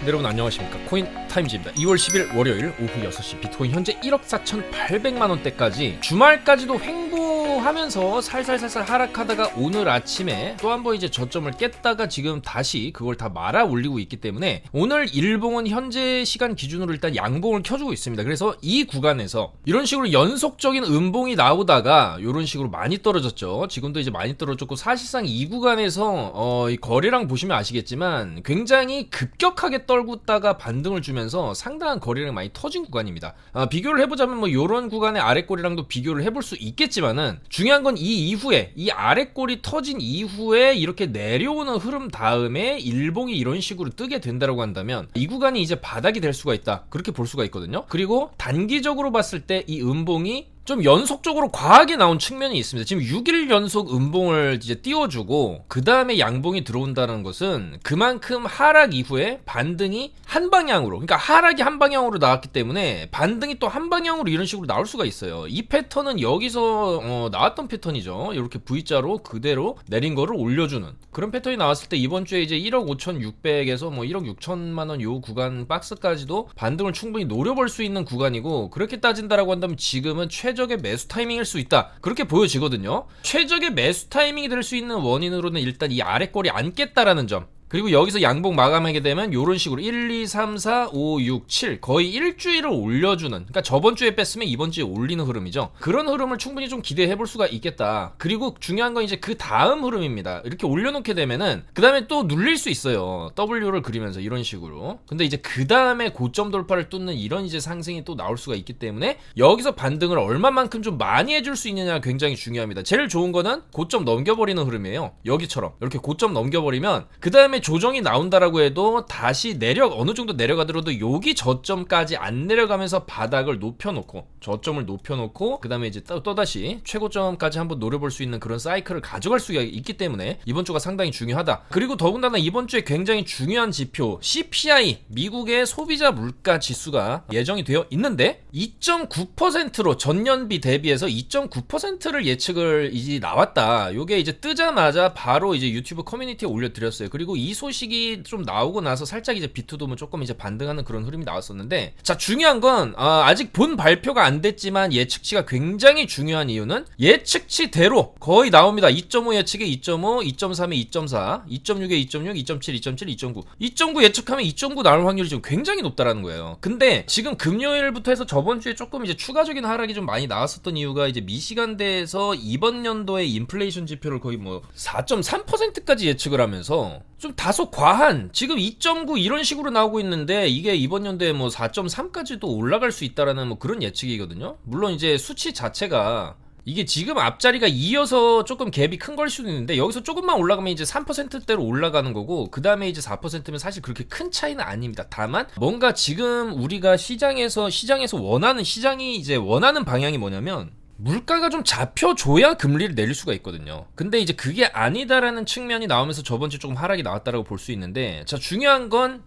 네, 여러분 안녕하십니까. 코인 타임즈입니다. 2월 10일 월요일 오후 6시 비트코인 현재 1억 4,800만원대까지 주말까지도 횡보하면서 살살살살 하락하다가 오늘 아침에 또 한 번 이제 저점을 깼다가 지금 다시 그걸 다 말아 올리고 있기 때문에 오늘 일봉은 현재 시간 기준으로 일단 양봉을 켜주고 있습니다. 그래서 이 구간에서 이런 식으로 연속적인 음봉이 나오다가 이런 식으로 많이 떨어졌죠. 지금도 이제 많이 떨어졌고 사실상 이 구간에서 이 거래량 보시면 아시겠지만 굉장히 급격하게 떨구다가 반등을 주면서 상당한 거래량이 많이 터진 구간입니다. 비교를 해보자면 뭐 이런 구간의 아랫꼬리랑도 비교를 해볼 수 있겠지만은 중요한 건 이 이후에 이 아랫꼬리 터진 이후에 이렇게 내려오는 흐름 다음에 일봉이 이런 식으로 뜨게 된다라고 한다면 이 구간이 이제 바닥이 될 수가 있다, 그렇게 볼 수가 있거든요. 그리고 단기적으로 봤을 때 이 음봉이 좀 연속적으로 과하게 나온 측면이 있습니다. 지금 6일 연속 음봉을 이제 띄워주고 그 다음에 양봉이 들어온다는 것은 그만큼 하락 이후에 반등이 한 방향으로, 그러니까 하락이 한 방향으로 나왔기 때문에 반등이 또 한 방향으로 이런 식으로 나올 수가 있어요. 이 패턴은 여기서 나왔던 패턴이죠. 이렇게 V자로 그대로 내린 거를 올려주는 그런 패턴이 나왔을 때 이번 주에 이제 1억 5,600에서 뭐 1억 6천만 원 요 구간 박스까지도 반등을 충분히 노려볼 수 있는 구간이고, 그렇게 따진다라고 한다면 지금은 최적의 매수 타이밍일 수 있다, 그렇게 보여지거든요. 최적의 매수 타이밍이 될 수 있는 원인으로는 일단 이 아랫꼬리 안 깼다라는 점, 그리고 여기서 양봉 마감하게 되면 이런 식으로 1, 2, 3, 4, 5, 6, 7 거의 일주일을 올려주는, 그러니까 저번 주에 뺐으면 이번 주에 올리는 흐름이죠. 그런 흐름을 충분히 좀 기대해 볼 수가 있겠다. 그리고 중요한 건 이제 그 다음 흐름입니다. 이렇게 올려놓게 되면은 그 다음에 또 눌릴 수 있어요. W를 그리면서 이런 식으로. 근데 이제 그 다음에 고점 돌파를 뚫는 이런 이제 상승이 또 나올 수가 있기 때문에 여기서 반등을 얼마만큼 좀 많이 해줄 수 있느냐가 굉장히 중요합니다. 제일 좋은 거는 고점 넘겨버리는 흐름이에요. 여기처럼 이렇게 고점 넘겨버리면 그 다음에 조정이 나온다라고 해도 다시 어느 정도 내려가더라도 여기 저점까지 안 내려가면서 바닥을 높여놓고, 저점을 높여놓고 그 다음에 이제 또다시 최고점까지 한번 노려볼 수 있는 그런 사이클을 가져갈 수가 있기 때문에 이번 주가 상당히 중요하다. 그리고 더군다나 이번 주에 굉장히 중요한 지표 CPI, 미국의 소비자 물가 지수가 예정이 되어 있는데 2.9%로 전년비 대비해서 2.9%를 예측을 이제 나왔다. 요게 이제 뜨자마자 바로 이제 유튜브 커뮤니티에 올려드렸어요. 그리고 이 소식이 좀 나오고 나서 살짝 이제 비트도면 조금 이제 반등하는 그런 흐름이 나왔었는데, 자, 중요한 건 아직 본 발표가 안 됐지만 예측치가 굉장히 중요한 이유는 예측치대로 거의 나옵니다. 2.5 예측에 2.5, 2.3에 2.4, 2.6에 2.6, 2.7, 2.7, 2.9, 2.9 예측하면 2.9 나올 확률이 좀 굉장히 높다라는 거예요. 근데 지금 금요일부터 해서 저번 주에 조금 이제 추가적인 하락이 좀 많이 나왔었던 이유가 이제 미시간대에서 이번 연도의 인플레이션 지표를 거의 뭐 4.3%까지 예측을 하면서 좀 다소 과한, 지금 2.9 이런 식으로 나오고 있는데 이게 이번 연도에 뭐 4.3까지도 올라갈 수 있다라는 뭐 그런 예측이거든요. 물론 이제 수치 자체가 이게 지금 앞자리가 2여서 조금 갭이 큰 걸 수도 있는데 여기서 조금만 올라가면 이제 3%대로 올라가는 거고, 그 다음에 이제 4%면 사실 그렇게 큰 차이는 아닙니다. 다만 뭔가 지금 우리가 시장에서 시장이 이제 원하는 방향이 뭐냐면 물가가 좀 잡혀줘야 금리를 내릴 수가 있거든요. 근데 이제 그게 아니다라는 측면이 나오면서 저번 주에 조금 하락이 나왔다라고 볼 수 있는데, 자, 중요한 건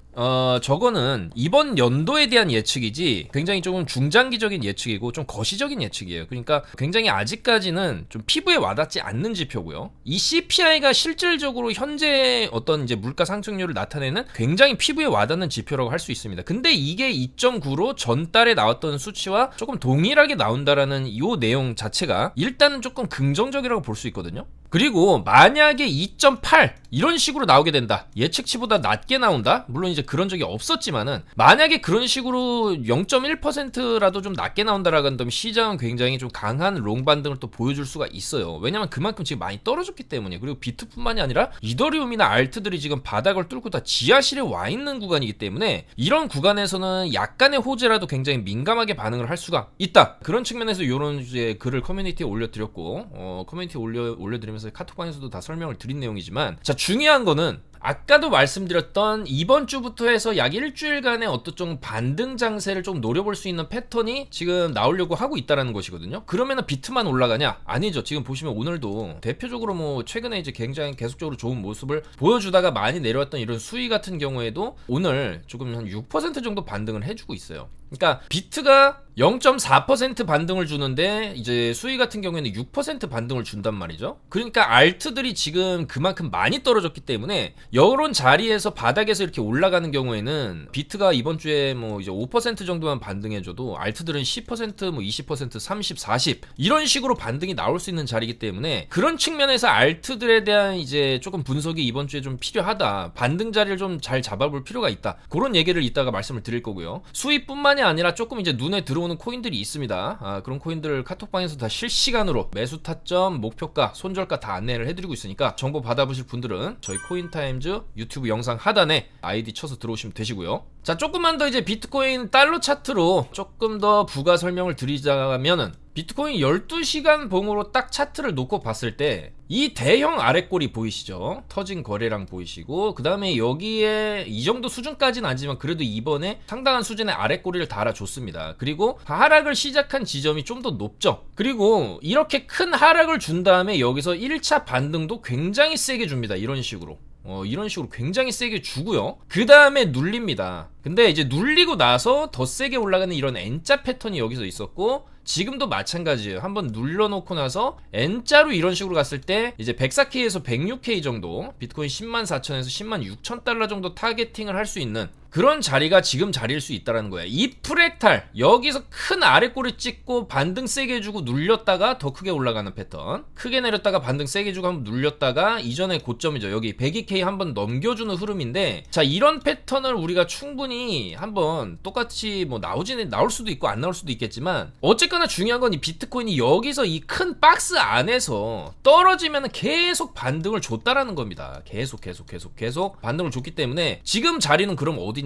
저거는 이번 연도에 대한 예측이지 굉장히 조금 중장기적인 예측이고 좀 거시적인 예측이에요. 그러니까 굉장히 아직까지는 좀 피부에 와닿지 않는 지표고요. 이 CPI가 실질적으로 현재 어떤 이제 물가 상승률을 나타내는 굉장히 피부에 와닿는 지표라고 할 수 있습니다. 근데 이게 2.9로 전달에 나왔던 수치와 조금 동일하게 나온다라는 이 내용 자체가 일단은 조금 긍정적이라고 볼 수 있거든요. 그리고 만약에 2.8 이런 식으로 나오게 된다, 예측치보다 낮게 나온다, 물론 이제 그런 적이 없었지만은 만약에 그런 식으로 0.1%라도 좀 낮게 나온다라고 한다면 시장은 굉장히 좀 강한 롱 반등을 또 보여줄 수가 있어요. 왜냐면 그만큼 지금 많이 떨어졌기 때문에. 그리고 비트뿐만이 아니라 이더리움이나 알트들이 지금 바닥을 뚫고 다 지하실에 와 있는 구간이기 때문에 이런 구간에서는 약간의 호재라도 굉장히 민감하게 반응을 할 수가 있다. 그런 측면에서 이런 이제 글을 커뮤니티에 올려드렸고, 커뮤니티에 올려드리면서 카톡방에서도 다 설명을 드린 내용이지만, 자, 중요한 거는 아까도 말씀드렸던 이번 주부터 해서 약 일주일간의 어떤 좀 반등 장세를 좀 노려볼 수 있는 패턴이 지금 나오려고 하고 있다라는 것이거든요. 그러면은 비트만 올라가냐? 아니죠. 지금 보시면 오늘도 대표적으로 뭐 최근에 이제 굉장히 계속적으로 좋은 모습을 보여주다가 많이 내려왔던 이런 수위 같은 경우에도 오늘 조금 한 6% 정도 반등을 해주고 있어요. 그러니까 비트가 0.4% 반등을 주는데 이제 수위 같은 경우에는 6% 반등을 준단 말이죠. 그러니까 알트들이 지금 그만큼 많이 떨어졌기 때문에 이런 자리에서 바닥에서 이렇게 올라가는 경우에는 비트가 이번 주에 뭐 이제 5% 정도만 반등해줘도 알트들은 10%, 뭐 20%, 30, 40 이런 식으로 반등이 나올 수 있는 자리이기 때문에 그런 측면에서 알트들에 대한 이제 조금 분석이 이번 주에 좀 필요하다. 반등 자리를 좀 잘 잡아볼 필요가 있다. 그런 얘기를 이따가 말씀을 드릴 거고요. 수위뿐만이 아니라 조금 이제 눈에 들어오는 코인들이 있습니다. 그런 코인들 카톡방에서 다 실시간으로 매수 타점, 목표가, 손절가 다 안내를 해드리고 있으니까 정보 받아보실 분들은 저희 코인타임즈 유튜브 영상 하단에 아이디 쳐서 들어오시면 되시고요. 자, 조금만 더 이제 비트코인 달러 차트로 조금 더 부가 설명을 드리자면은 비트코인 12시간 봉으로 딱 차트를 놓고 봤을 때 이 대형 아랫골이 보이시죠? 터진 거래량 보이시고 그 다음에 여기에 이 정도 수준까지는 아니지만 그래도 이번에 상당한 수준의 아랫골이를 달아줬습니다. 그리고 하락을 시작한 지점이 좀 더 높죠. 그리고 이렇게 큰 하락을 준 다음에 여기서 1차 반등도 굉장히 세게 줍니다. 이런 식으로 굉장히 세게 주고요. 그 다음에 눌립니다. 근데 이제 눌리고 나서 더 세게 올라가는 이런 N자 패턴이 여기서 있었고 지금도 마찬가지예요. 한번 눌러놓고 나서 N자로 이런 식으로 갔을 때 이제 104K에서 106K 정도 비트코인 104,000에서 106,000달러 정도 타겟팅을 할 수 있는 그런 자리가 지금 자리일 수 있다는 거예요. 이 프랙탈 여기서 큰 아랫골을 찍고 반등 세게 해주고 눌렸다가 더 크게 올라가는 패턴, 크게 내렸다가 반등 세게 주고 한번 눌렸다가 이전의 고점이죠. 여기 102K 한번 넘겨주는 흐름인데 자, 이런 패턴을 우리가 충분히 한번 똑같이 뭐 나올 수도 있고 안 나올 수도 있겠지만 어쨌거나 중요한 건 이 비트코인이 여기서 이 큰 박스 안에서 떨어지면 계속 반등을 줬다라는 겁니다. 계속 반등을 줬기 때문에 지금 자리는 그럼 어디냐?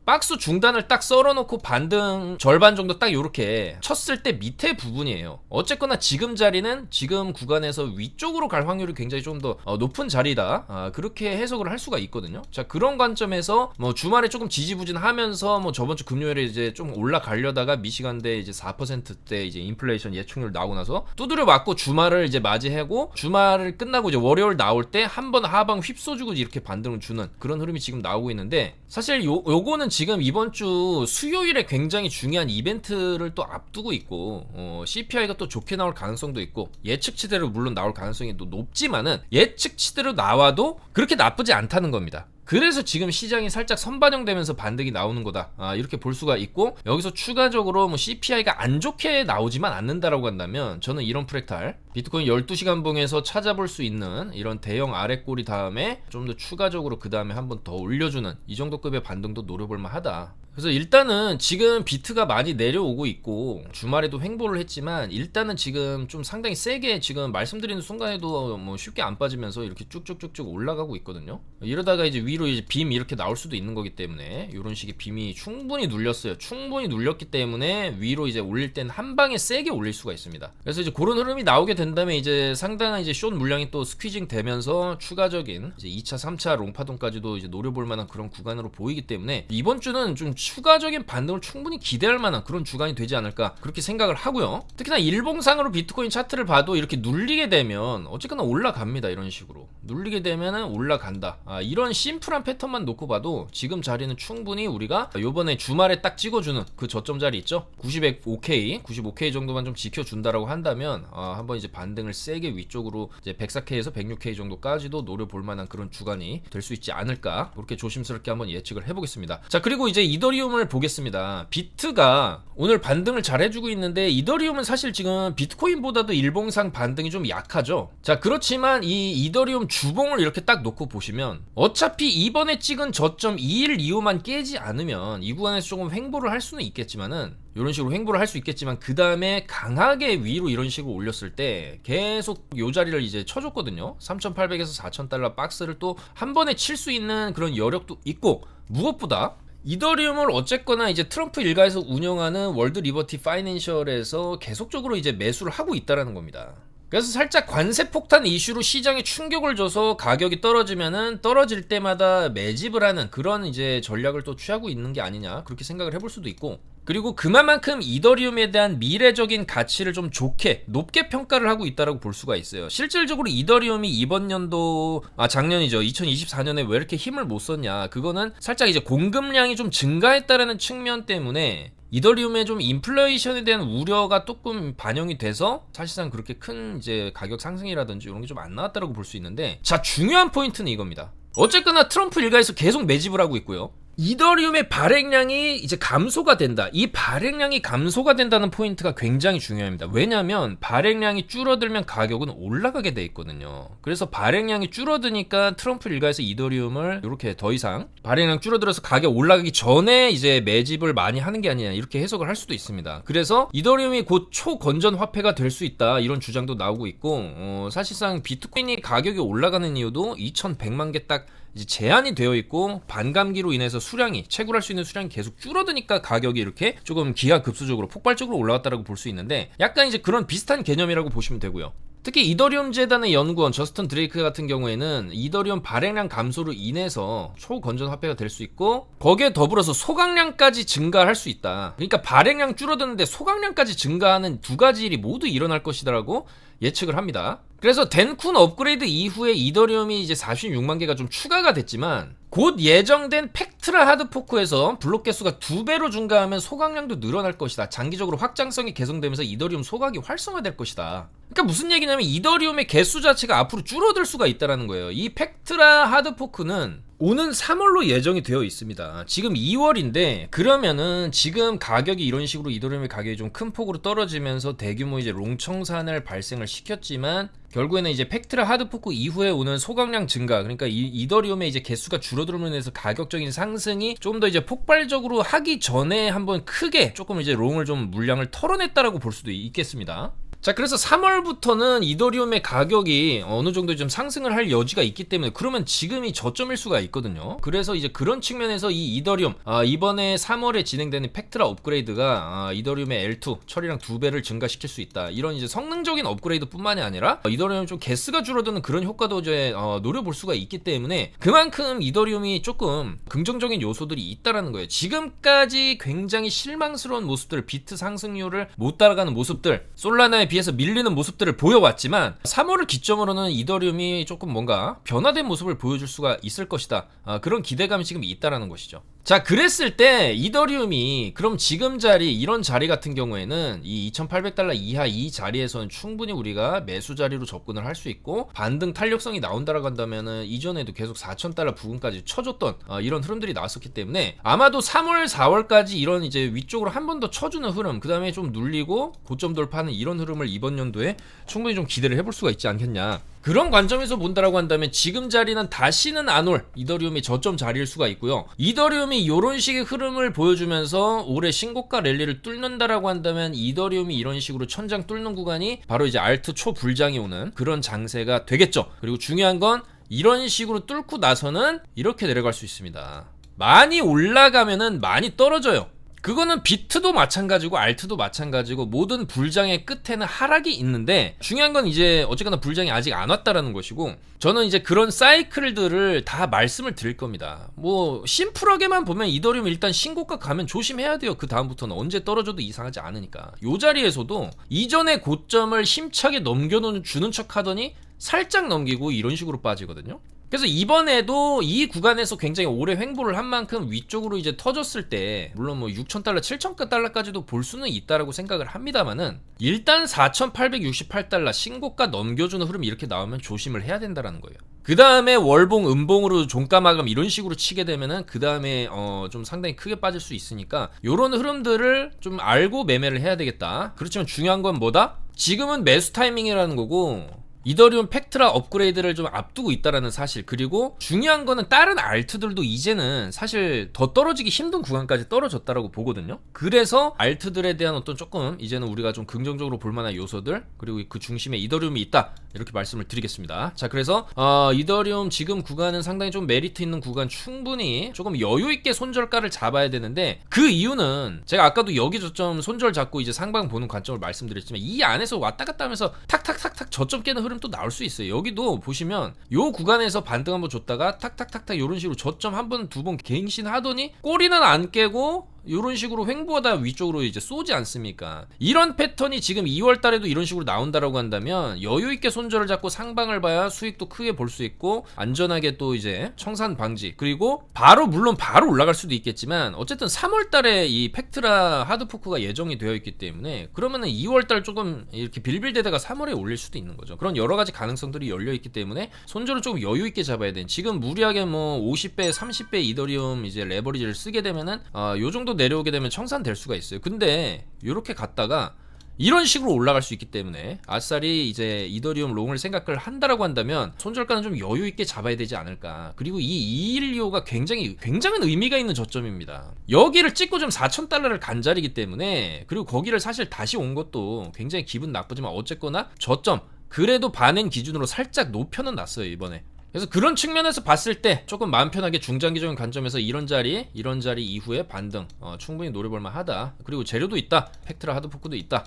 박스 중단을 딱 썰어놓고 반등 절반 정도 딱 요렇게 쳤을 때 밑에 부분이에요. 어쨌거나 지금 자리는 지금 구간에서 위쪽으로 갈 확률이 굉장히 좀 더 높은 자리다. 그렇게 해석을 할 수가 있거든요. 자, 그런 관점에서 뭐 주말에 조금 지지부진하면서 뭐 저번 주 금요일에 이제 좀 올라가려다가 미시간대 이제 4%대 이제 인플레이션 예측률 나오고 나서 두드려 맞고 주말을 이제 맞이하고 주말을 끝나고 이제 월요일 나올 때 한 번 하방 휩써주고 이렇게 반등을 주는 그런 흐름이 지금 나오고 있는데 사실 요거는 지금 이번 주 수요일에 굉장히 중요한 이벤트를 또 앞두고 있고 CPI가 또 좋게 나올 가능성도 있고 예측치대로 물론 나올 가능성이 또 높지만은 예측치대로 나와도 그렇게 나쁘지 않다는 겁니다. 그래서 지금 시장이 살짝 선반영되면서 반등이 나오는 거다. 이렇게 볼 수가 있고 여기서 추가적으로 뭐 CPI가 안 좋게 나오지만 않는다라고 한다면 저는 이런 프랙탈 비트코인 12시간 봉에서 찾아볼 수 있는 이런 대형 아랫골이 다음에 좀 더 추가적으로 그 다음에 한번 더 올려주는 이 정도 급의 반등도 노려볼만 하다. 그래서 일단은 지금 비트가 많이 내려오고 있고 주말에도 횡보를 했지만 일단은 지금 좀 상당히 세게 지금 말씀드리는 순간에도 뭐 쉽게 안 빠지면서 이렇게 쭉쭉쭉쭉 올라가고 있거든요. 이러다가 이제 위로 이제 빔 이렇게 나올 수도 있는 거기 때문에 이런 식의 빔이 충분히 눌렸어요. 충분히 눌렸기 때문에 위로 이제 올릴 땐 한 방에 세게 올릴 수가 있습니다. 그래서 이제 그런 흐름이 나오게 된다면 이제 상당한 이제 숏 물량이 또 스퀴징 되면서 추가적인 이제 2차, 3차 롱파동까지도 이제 노려볼 만한 그런 구간으로 보이기 때문에 이번 주는 좀 추가적인 반등을 충분히 기대할 만한 그런 주간이 되지 않을까 그렇게 생각을 하고요. 특히나 일봉상으로 비트코인 차트를 봐도 이렇게 눌리게 되면 어쨌거나 올라갑니다. 이런 식으로 눌리게 되면은 올라간다. 이런 심플한 패턴만 놓고 봐도 지금 자리는 충분히 우리가 요번에 주말에 딱 찍어주는 그 저점 자리 있죠? 95K 정도만 좀 지켜준다라고 한다면 한번 이제 반등을 세게 위쪽으로 이제 104K에서 106K 정도까지도 노려볼 만한 그런 주간이 될 수 있지 않을까 그렇게 조심스럽게 한번 예측을 해보겠습니다. 자, 그리고 이제 이더리움을 보겠습니다. 비트가 오늘 반등을 잘 해주고 있는데 이더리움은 사실 지금 비트코인보다도 일봉상 반등이 좀 약하죠. 자, 그렇지만 이 이더리움 주봉을 이렇게 딱 놓고 보시면 어차피 이번에 찍은 저점 2일 이후만 깨지 않으면 이 구간에서 조금 횡보를 할 수는 있겠지만은 이런 식으로 횡보를 할 수 있겠지만 그 다음에 강하게 위로 이런 식으로 올렸을 때 계속 요 자리를 이제 쳐줬거든요. 3,800에서 4,000달러 박스를 또 한 번에 칠 수 있는 그런 여력도 있고 무엇보다 이더리움을 어쨌거나 이제 트럼프 일가에서 운영하는 월드 리버티 파이낸셜에서 계속적으로 이제 매수를 하고 있다라는 겁니다. 그래서 살짝 관세 폭탄 이슈로 시장에 충격을 줘서 가격이 떨어지면은 떨어질 때마다 매집을 하는 그런 이제 전략을 또 취하고 있는 게 아니냐 그렇게 생각을 해볼 수도 있고 그리고 그만큼 이더리움에 대한 미래적인 가치를 좀 좋게 높게 평가를 하고 있다라고 볼 수가 있어요. 실질적으로 이더리움이 이번 연도 작년이죠. 2024년에 왜 이렇게 힘을 못 썼냐 그거는 살짝 이제 공급량이 좀 증가했다라는 측면 때문에 이더리움의 좀 인플레이션에 대한 우려가 조금 반영이 돼서 사실상 그렇게 큰 이제 가격 상승이라든지 이런 게 좀 안 나왔다라고 볼 수 있는데, 자, 중요한 포인트는 이겁니다. 어쨌거나 트럼프 일가에서 계속 매집을 하고 있고요. 이더리움의 발행량이 이제 감소가 된다. 이 발행량이 감소가 된다는 포인트가 굉장히 중요합니다. 왜냐하면 발행량이 줄어들면 가격은 올라가게 돼 있거든요. 그래서 발행량이 줄어드니까 트럼프 일가에서 이더리움을 이렇게 더 이상 발행량 줄어들어서 가격 올라가기 전에 이제 매집을 많이 하는 게 아니냐, 이렇게 해석을 할 수도 있습니다. 그래서 이더리움이 곧 초건전 화폐가 될 수 있다, 이런 주장도 나오고 있고, 사실상 비트코인이 가격이 올라가는 이유도 2100만 개 딱 이제 제한이 되어 있고, 반감기로 인해서 수량이, 채굴할 수 있는 수량이 계속 줄어드니까 가격이 이렇게 조금 기하급수적으로 폭발적으로 올라왔다라고 볼 수 있는데, 약간 이제 그런 비슷한 개념이라고 보시면 되고요. 특히 이더리움 재단의 연구원 저스틴 드레이크 같은 경우에는 이더리움 발행량 감소로 인해서 초건전 화폐가 될 수 있고, 거기에 더불어서 소각량까지 증가할 수 있다. 그러니까 발행량 줄어드는데 소각량까지 증가하는 두 가지 일이 모두 일어날 것이다라고 예측을 합니다. 그래서 덴쿤 업그레이드 이후에 이더리움이 이제 46만 개가 좀 추가가 됐지만, 곧 예정된 팩트라 하드포크에서 블록 개수가 2배로 증가하면 소각량도 늘어날 것이다. 장기적으로 확장성이 개선되면서 이더리움 소각이 활성화될 것이다. 그러니까 무슨 얘기냐면 이더리움의 개수 자체가 앞으로 줄어들 수가 있다는 거예요. 이 팩트라 하드포크는 오는 3월로 예정이 되어 있습니다. 지금 2월인데 그러면은 지금 가격이 이런 식으로 이더리움의 가격이 좀 큰 폭으로 떨어지면서 대규모 이제 롱청산을 발생을 시켰지만, 결국에는 이제 팩트라 하드포크 이후에 오는 소각량 증가, 그러니까 이더리움의 이제 개수가 줄어들므로 인해서 가격적인 상승이 좀 더 이제 폭발적으로 하기 전에 한번 크게 조금 이제 롱을 좀 물량을 털어냈다라고 볼 수도 있겠습니다. 자, 그래서 3월부터는 이더리움의 가격이 어느 정도 좀 상승을 할 여지가 있기 때문에, 그러면 지금이 저점일 수가 있거든요. 그래서 이제 그런 측면에서 이 이더리움, 이번에 3월에 진행되는 팩트라 업그레이드가 이더리움의 L2 처리량 2배를 증가시킬 수 있다. 이런 이제 성능적인 업그레이드 뿐만이 아니라 이더리움 좀 개수가 줄어드는 그런 효과도 이제 노려볼 수가 있기 때문에, 그만큼 이더리움이 조금 긍정적인 요소들이 있다라는 거예요. 지금까지 굉장히 실망스러운 모습들, 비트 상승률을 못 따라가는 모습들, 솔라나의 비해서 밀리는 모습들을 보여왔지만, 3월을 기점으로는 이더리움이 조금 뭔가 변화된 모습을 보여줄 수가 있을 것이다. 그런 기대감이 지금 있다라는 것이죠. 자, 그랬을 때 이더리움이 그럼 지금 자리, 이런 자리 같은 경우에는 이 2800달러 이하 이 자리에서는 충분히 우리가 매수 자리로 접근을 할 수 있고, 반등 탄력성이 나온다라고 한다면은 이전에도 계속 4000달러 부근까지 쳐줬던 이런 흐름들이 나왔었기 때문에, 아마도 3월 4월까지 이런 이제 위쪽으로 한 번 더 쳐주는 흐름, 그 다음에 좀 눌리고 고점 돌파하는 이런 흐름을 이번 연도에 충분히 좀 기대를 해볼 수가 있지 않겠냐. 그런 관점에서 본다라고 한다면 지금 자리는 다시는 안 올 이더리움의 저점 자리일 수가 있고요. 이더리움이 이런 식의 흐름을 보여주면서 올해 신고가 랠리를 뚫는다라고 한다면, 이더리움이 이런 식으로 천장 뚫는 구간이 바로 이제 알트 초불장이 오는 그런 장세가 되겠죠. 그리고 중요한 건 이런 식으로 뚫고 나서는 이렇게 내려갈 수 있습니다. 많이 올라가면은 많이 떨어져요. 그거는 비트도 마찬가지고 알트도 마찬가지고, 모든 불장의 끝에는 하락이 있는데, 중요한 건 이제 어쨌거나 불장이 아직 안 왔다라는 것이고, 저는 이제 그런 사이클들을 다 말씀을 드릴 겁니다. 뭐 심플하게만 보면 이더리움 일단 신고가 가면 조심해야 돼요. 그 다음부터는 언제 떨어져도 이상하지 않으니까. 요 자리에서도 이전의 고점을 힘차게 넘겨주는 척 하더니 살짝 넘기고 이런 식으로 빠지거든요. 그래서 이번에도 이 구간에서 굉장히 오래 횡보를 한 만큼 위쪽으로 이제 터졌을 때, 물론 뭐 6,000달러, 7,000달러까지도 볼 수는 있다라고 생각을 합니다만은, 일단 4,868달러 신고가 넘겨주는 흐름이 이렇게 나오면 조심을 해야 된다라는 거예요. 그 다음에 월봉, 음봉으로 종가 마감 이런 식으로 치게 되면은 그 다음에 좀 상당히 크게 빠질 수 있으니까, 요런 흐름들을 좀 알고 매매를 해야 되겠다. 그렇지만 중요한 건 뭐다? 지금은 매수 타이밍이라는 거고, 이더리움 팩트라 업그레이드를 좀 앞두고 있다라는 사실, 그리고 중요한 거는 다른 알트들도 이제는 사실 더 떨어지기 힘든 구간까지 떨어졌다라고 보거든요. 그래서 알트들에 대한 어떤 조금 이제는 우리가 좀 긍정적으로 볼만한 요소들, 그리고 그 중심에 이더리움이 있다, 이렇게 말씀을 드리겠습니다. 자, 그래서 이더리움 지금 구간은 상당히 좀 메리트 있는 구간, 충분히 조금 여유있게 손절가를 잡아야 되는데, 그 이유는 제가 아까도 여기 저점 손절 잡고 이제 상방 보는 관점을 말씀드렸지만, 이 안에서 왔다 갔다 하면서 탁탁탁탁 저점 깨는 흐름 또 나올 수 있어요. 여기도 보시면 요 구간에서 반등 한번 줬다가 탁탁탁탁 이런 식으로 저점 한 번, 두 번 갱신하더니 꼬리는 안 깨고 이런 식으로 횡보하다 위쪽으로 이제 쏘지 않습니까? 이런 패턴이 지금 2월 달에도 이런 식으로 나온다라고 한다면 여유 있게 손절을 잡고 상방을 봐야 수익도 크게 볼 수 있고 안전하게 또 이제 청산 방지, 그리고 물론 바로 올라갈 수도 있겠지만 어쨌든 3월 달에 이 팩트라 하드포크가 예정이 되어 있기 때문에 그러면은 2월 달 조금 이렇게 빌빌대다가 3월에 올릴 수도 있는 거죠. 그런 여러 가지 가능성들이 열려 있기 때문에 손절을 조금 여유 있게 잡아야 돼. 지금 무리하게 뭐 50배, 30배 이더리움 이제 레버리지를 쓰게 되면은 요 정도 내려오게 되면 청산될 수가 있어요. 근데 이렇게 갔다가 이런 식으로 올라갈 수 있기 때문에 아싸리 이제 이더리움 롱을 생각을 한다라고 한다면 손절가는 좀 여유 있게 잡아야 되지 않을까. 그리고 이 2125가 굉장한 의미가 있는 저점입니다. 여기를 찍고 좀 4,000달러를 간 자리이기 때문에, 그리고 거기를 사실 다시 온 것도 굉장히 기분 나쁘지만 어쨌거나 저점 그래도 반행 기준으로 살짝 높여는 놨어요 이번에. 그래서 그런 측면에서 봤을 때 조금 마음 편하게 중장기적인 관점에서 이런 자리 이후에 반등 충분히 노려볼만 하다. 그리고 재료도 있다. 팩트라 하드포크도 있다.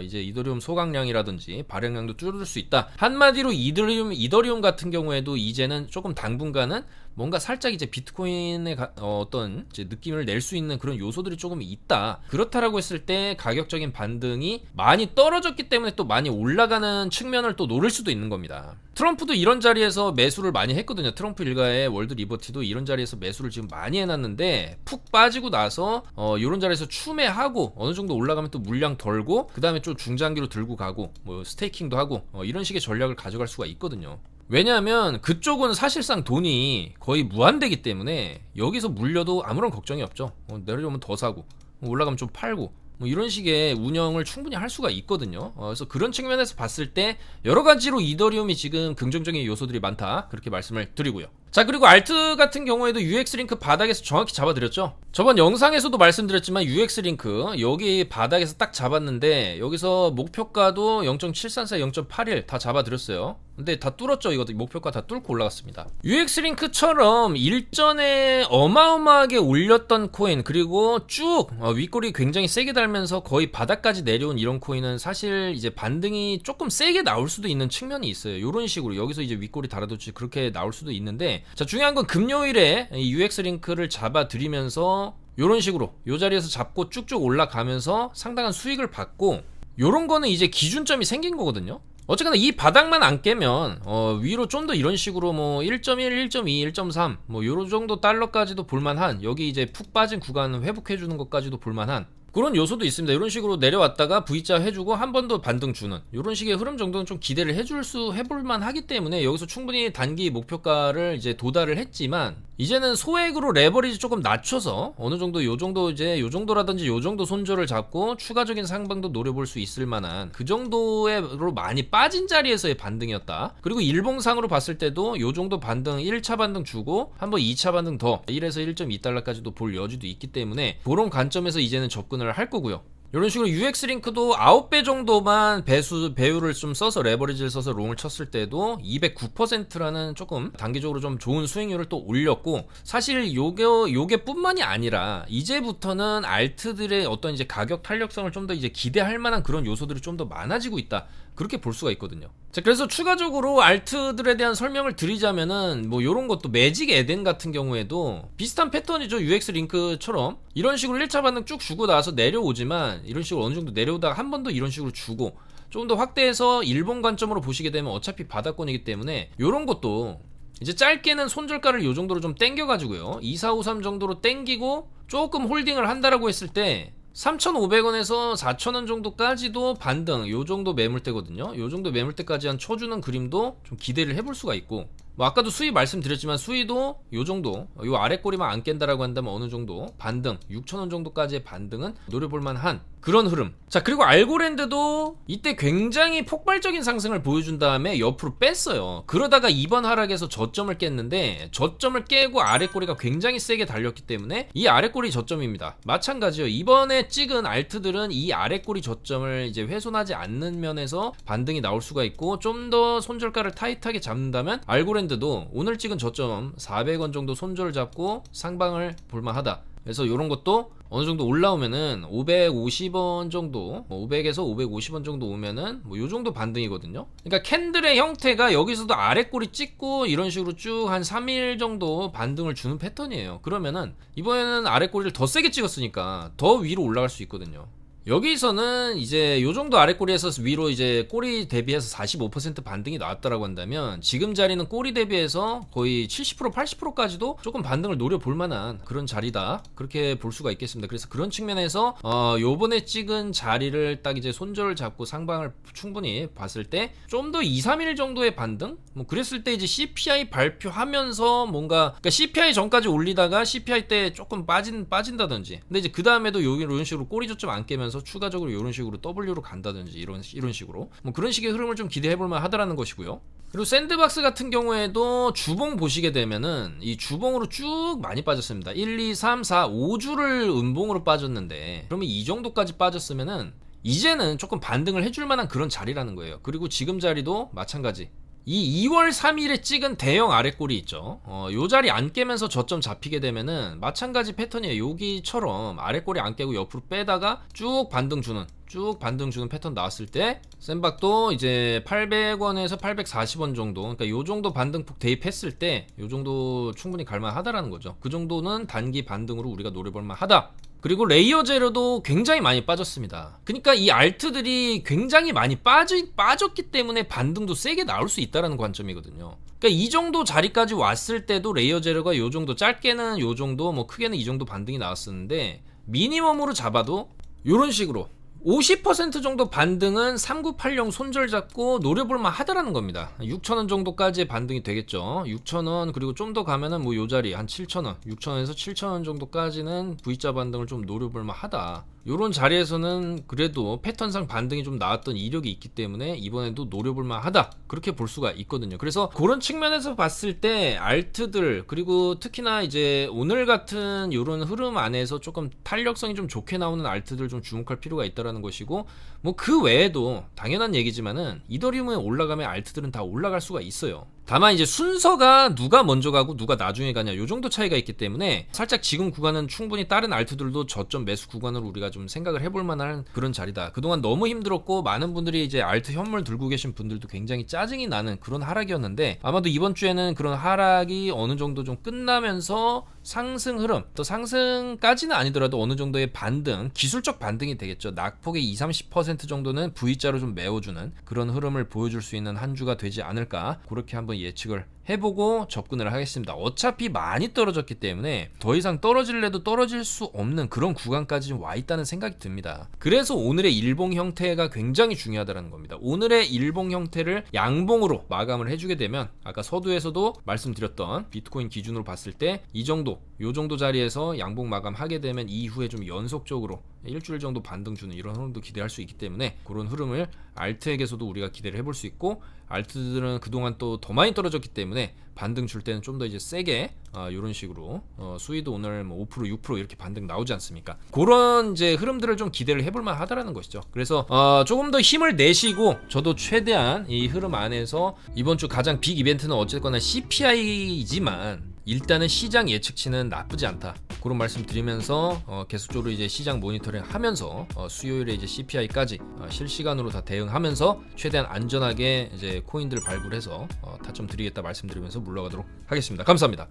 이제 이더리움 소각량이라든지 발행량도 줄을 수 있다. 한마디로 이더리움 같은 경우에도 이제는 조금 당분간은 뭔가 살짝 이제 비트코인의 어떤 이제 느낌을 낼 수 있는 그런 요소들이 조금 있다. 그렇다라고 했을 때 가격적인 반등이 많이 떨어졌기 때문에 또 많이 올라가는 측면을 또 노릴 수도 있는 겁니다. 트럼프도 이런 자리에서 매수를 많이 했거든요. 트럼프 일가의 월드 리버티도 이런 자리에서 매수를 지금 많이 해놨는데 푹 빠지고 나서 이런 자리에서 추매하고 어느 정도 올라가면 또 물량 덜고 그 다음에 좀 중장기로 들고 가고 뭐 스테이킹도 하고 이런 식의 전략을 가져갈 수가 있거든요. 왜냐하면 그쪽은 사실상 돈이 거의 무한대기 때문에 여기서 물려도 아무런 걱정이 없죠. 내려오면 더 사고 올라가면 좀 팔고 뭐 이런 식의 운영을 충분히 할 수가 있거든요. 그래서 그런 측면에서 봤을 때 여러 가지로 이더리움이 지금 긍정적인 요소들이 많다, 그렇게 말씀을 드리고요. 자, 그리고 알트 같은 경우에도 UX링크 바닥에서 정확히 잡아드렸죠. 저번 영상에서도 말씀드렸지만 UX링크 여기 바닥에서 딱 잡았는데 여기서 목표가도 0.734, 0.81 다 잡아드렸어요. 근데 다 뚫었죠. 이것도 목표가 다 뚫고 올라갔습니다. UX링크처럼 일전에 어마어마하게 올렸던 코인, 그리고 쭉 윗꼬리 굉장히 세게 달면서 거의 바닥까지 내려온 이런 코인은 사실 이제 반등이 조금 세게 나올 수도 있는 측면이 있어요. 이런 식으로 여기서 이제 윗꼬리 달아뒀지 그렇게 나올 수도 있는데, 자, 중요한 건 금요일에 이 UX링크를 잡아드리면서 이런 식으로 이 자리에서 잡고 쭉쭉 올라가면서 상당한 수익을 받고, 요런 거는 이제 기준점이 생긴 거거든요. 어쨌거나 이 바닥만 안 깨면 위로 좀 더 이런 식으로 뭐 1.1, 1.2, 1.3 뭐 요런 정도 달러까지도 볼만한, 여기 이제 푹 빠진 구간 회복해주는 것까지도 볼만한 그런 요소도 있습니다. 이런 식으로 내려왔다가 V자 해주고 한 번 더 반등 주는 이런 식의 흐름 정도는 좀 기대를 해볼만 하기 때문에 여기서 충분히 단기 목표가를 이제 도달을 했지만, 이제는 소액으로 레버리지 조금 낮춰서 어느 정도 요 정도라든지 요 정도 손절을 잡고 추가적인 상방도 노려볼 수 있을 만한 그 정도로 많이 빠진 자리에서의 반등이었다. 그리고 일봉상으로 봤을 때도 요 정도 반등, 1차 반등 주고 한번 2차 반등 더 1에서 1.2달러까지도 볼 여지도 있기 때문에 그런 관점에서 이제는 접근을 할 거고요. 이런 식으로 UX링크도 9배 정도만 배율을 좀 써서 레버리지를 써서 롱을 쳤을 때도 209%라는 조금 단기적으로 좀 좋은 수익률을 또 올렸고, 사실 요게 뿐만이 아니라 이제부터는 알트들의 어떤 이제 가격 탄력성을 좀 더 이제 기대할 만한 그런 요소들이 좀 더 많아지고 있다, 그렇게 볼 수가 있거든요. 자, 그래서 추가적으로 알트들에 대한 설명을 드리자면은 뭐 요런 것도 매직 에덴 같은 경우에도 비슷한 패턴이죠. UX링크처럼 이런 식으로 1차 반등 쭉 주고 나서 내려오지만 이런 식으로 어느 정도 내려오다가 한 번 더 이런 식으로 주고 좀 더 확대해서 일본 관점으로 보시게 되면 어차피 바닥권이기 때문에 요런 것도 이제 짧게는 손절가를 요 정도로 좀 땡겨가지고요, 2453 정도로 땡기고 조금 홀딩을 한다라고 했을 때 3,500원에서 4,000원 정도까지도 반등, 요 정도 매물대거든요. 요 정도 매물대까지 한 쳐주는 그림도 좀 기대를 해볼 수가 있고, 뭐 아까도 수위 말씀드렸지만 수위도 요 정도, 요 아래 꼬리만 안 깬다라고 한다면 어느 정도 반등, 6,000원 정도까지의 반등은 노려볼 만한 그런 흐름. 자, 그리고 알고랜드도 이때 굉장히 폭발적인 상승을 보여준 다음에 옆으로 뺐어요. 그러다가 이번 하락에서 저점을 깼는데 저점을 깨고 아래 꼬리가 굉장히 세게 달렸기 때문에 이 아래 꼬리 저점입니다. 마찬가지요. 이번에 찍은 알트들은 이 아래 꼬리 저점을 이제 훼손하지 않는 면에서 반등이 나올 수가 있고, 좀 더 손절가를 타이트하게 잡는다면 알고랜드도 오늘 찍은 저점 400원 정도 손절을 잡고 상방을 볼만하다. 그래서 이런 것도 어느 정도 올라오면은 550원 정도, 500에서 550원 정도 오면은 뭐 요 정도 반등이거든요. 그러니까 캔들의 형태가 여기서도 아래 꼬리 찍고 이런 식으로 쭉 한 3일 정도 반등을 주는 패턴이에요. 그러면은 이번에는 아래 꼬리를 더 세게 찍었으니까 더 위로 올라갈 수 있거든요. 여기서는 이제 요 정도 아래 꼬리에서 위로 이제 꼬리 대비해서 45% 반등이 나왔다라고 한다면 지금 자리는 꼬리 대비해서 거의 70% 80%까지도 조금 반등을 노려볼 만한 그런 자리다, 그렇게 볼 수가 있겠습니다. 그래서 그런 측면에서 요번에 찍은 자리를 딱 이제 손절을 잡고 상방을 충분히 봤을 때 좀 더 2, 3일 정도의 반등? 뭐 그랬을 때 이제 CPI 발표하면서 뭔가, 그러니까 CPI 전까지 올리다가 CPI 때 조금 빠진다든지, 근데 이제 그 다음에도 이런 식으로 꼬리 저점 안 깨면서 추가적으로 이런 식으로 W로 간다든지 이런 식으로 뭐 그런 식의 흐름을 좀 기대해볼만 하다라는 것이고요. 그리고 샌드박스 같은 경우에도 주봉 보시게 되면은 이 주봉으로 쭉 많이 빠졌습니다. 1, 2, 3, 4, 5주를 음봉으로 빠졌는데, 그러면 이 정도까지 빠졌으면은 이제는 조금 반등을 해줄 만한 그런 자리라는 거예요. 그리고 지금 자리도 마찬가지. 이 2월 3일에 찍은 대형 아랫골이 있죠. 요 자리 안 깨면서 저점 잡히게 되면은 마찬가지 패턴이에요. 여기처럼 아랫골이 안 깨고 옆으로 빼다가 쭉 반등 주는 패턴 나왔을 때 샌박도 이제 800원에서 840원 정도, 그러니까 요 정도 반등폭 대입했을 때 요 정도 충분히 갈만하다라는 거죠. 그 정도는 단기 반등으로 우리가 노려볼만 하다. 그리고 레이어 제로도 굉장히 많이 빠졌습니다. 그러니까 이 알트들이 굉장히 많이 빠졌기 때문에 반등도 세게 나올 수 있다는 관점이거든요. 그러니까 이 정도 자리까지 왔을 때도 레이어 제로가 요 정도, 짧게는 요 정도, 뭐 크게는 이 정도 반등이 나왔었는데, 미니멈으로 잡아도 요런 식으로 50% 정도 반등은 3980 손절 잡고 노려볼만 하다라는 겁니다. 6,000원 정도까지의 반등이 되겠죠. 6,000원, 그리고 좀 더 가면은 뭐 요 자리 한 7,000원, 6,000원에서 7,000원 정도까지는 V자 반등을 좀 노려볼만 하다. 요런 자리에서는 그래도 패턴상 반등이 좀 나왔던 이력이 있기 때문에 이번에도 노려볼만 하다, 그렇게 볼 수가 있거든요. 그래서 그런 측면에서 봤을 때 알트들, 그리고 특히나 이제 오늘 같은 요런 흐름 안에서 조금 탄력성이 좀 좋게 나오는 알트들 좀 주목할 필요가 있다라는 것이고, 뭐 그 외에도 당연한 얘기지만은 이더리움에 올라가면 알트들은 다 올라갈 수가 있어요. 다만 이제 순서가 누가 먼저 가고 누가 나중에 가냐, 요 정도 차이가 있기 때문에 살짝 지금 구간은 충분히 다른 알트들도 저점 매수 구간으로 우리가 좀 생각을 해볼 만한 그런 자리다. 그동안 너무 힘들었고 많은 분들이 이제 알트 현물 들고 계신 분들도 굉장히 짜증이 나는 그런 하락이었는데, 아마도 이번 주에는 그런 하락이 어느 정도 좀 끝나면서 상승 흐름, 또 상승까지는 아니더라도 어느 정도의 반등, 기술적 반등이 되겠죠. 낙폭의 20-30% 정도는 V자로 좀 메워주는 그런 흐름을 보여줄 수 있는 한 주가 되지 않을까, 그렇게 한번 예측을 해보고 접근을 하겠습니다. 어차피 많이 떨어졌기 때문에 더 이상 떨어질래도 떨어질 수 없는 그런 구간까지 와 있다는 생각이 듭니다. 그래서 오늘의 일봉 형태가 굉장히 중요하다는 겁니다. 오늘의 일봉 형태를 양봉으로 마감을 해주게 되면 아까 서두에서도 말씀드렸던 비트코인 기준으로 봤을 때 이 정도, 요 정도 자리에서 양봉 마감하게 되면 이후에 좀 연속적으로 일주일 정도 반등 주는 이런 흐름도 기대할 수 있기 때문에 그런 흐름을 알트에게서도 우리가 기대를 해볼 수 있고, 알트들은 그동안 또 더 많이 떨어졌기 때문에 반등 줄 때는 좀 더 이제 세게 이런 식으로 수위도 오늘 뭐 5% 6% 이렇게 반등 나오지 않습니까? 그런 이제 흐름들을 좀 기대를 해볼만 하다라는 것이죠. 그래서 조금 더 힘을 내시고, 저도 최대한 이 흐름 안에서 이번 주 가장 빅 이벤트는 어쨌거나 CPI이지만 일단은 시장 예측치는 나쁘지 않다, 그런 말씀 드리면서 계속적으로 이제 시장 모니터링 하면서 수요일에 이제 CPI까지 실시간으로 다 대응하면서 최대한 안전하게 이제 코인들 발굴해서 타점 드리겠다 말씀드리면서 물러가도록 하겠습니다. 감사합니다.